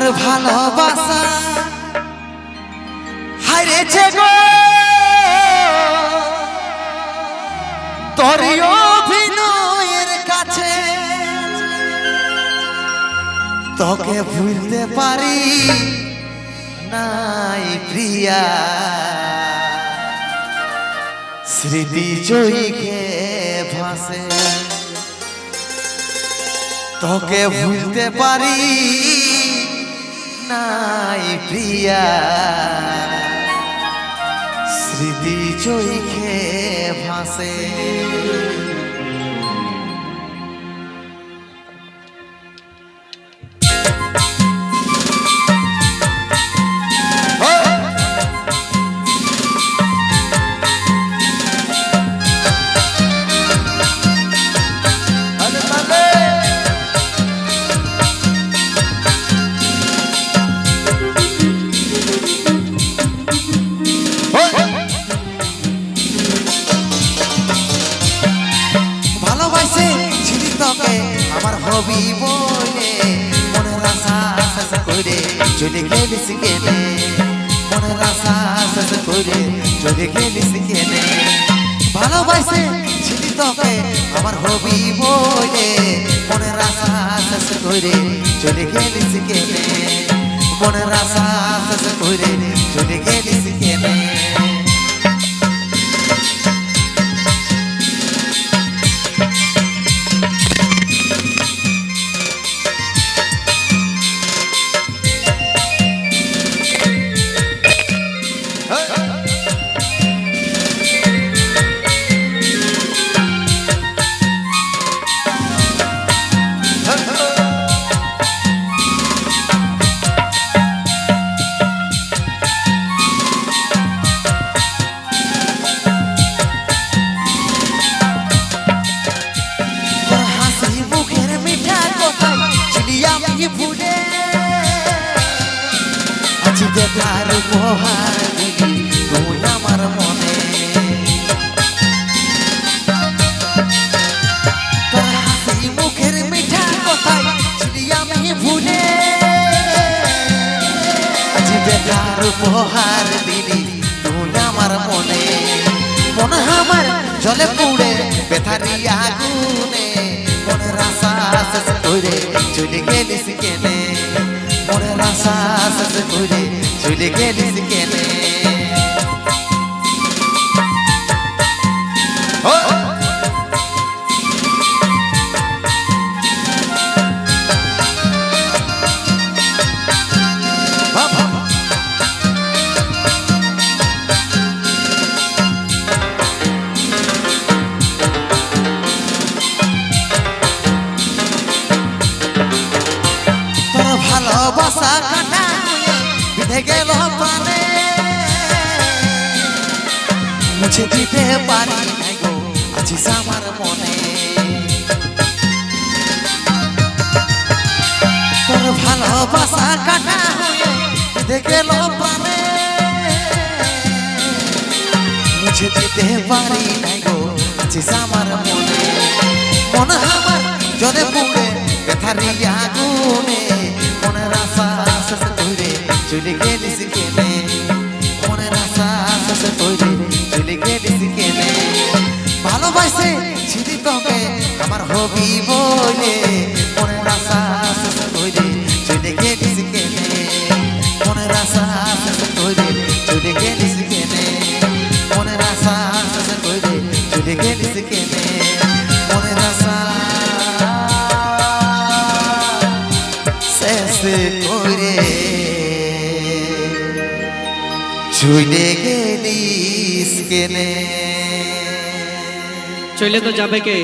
আমার ভালোবাসা হারিয়েছে গো তোর অভিনয়ের কাছে তোকে ভুলতে পারি নাই প্রিয়া স্মৃতি চোখে ভাসে তোকে ভুলতে পারি নাই প্রিয়া স্মৃতি চোখে ভাসে আমার হবি বলে মনের আশা শেষ করে চলে গেলিস কেনে মনের আশা শেষ করে চলে গেলিস কেনে ভালোবাসে ছিলি তোকে আমার হবি বলে মনের আশা শেষ করে চলে গেলিস কেনে মনের আশা শেষ করে চলে গেলিস কেনে দেখার উপহার দিলি তুই আমার মনে তোর হাসি মুখের মিঠা কথাই ছিলি আমি ভুলে আজ দেখার উপহার দিলি তুই আমার মনে মনে আমার জলে পুড়ে বেথারি আগুনে মনের আশা শেষ করে চলে গেলিস কেনে মনের আশা শেষ করে চলে গেলিস কেনে তোর ভালোবাসা কাটা বিধে গেল প্রাণে মুছে দিতে পারি নাই গো আছিস আমার মনে তোর ভালোবাসা কাটা বিধে গেল প্রাণে মুছে দিতে পারি নাই গো আছিস আমার মনে মনে আমার জলে পুড়ে বেথারি আগুনে মনের আশা শেষ করে চলে গেলিস কেনে মনের আশা শেষ করে চলে গেলিস কেনে ভালোবাসে ছিলি তোকে আমার হবি বলে মনের আশা শেষ করে চলে গেলিস কেনে মনের আশা শেষ করে চলে গেলিস কেনে মনের আশা শেষ করে চলে গেলিস কেনে মনের আশা শেষ করে চলে গেলিস কেনে চলে তো যাবে কে।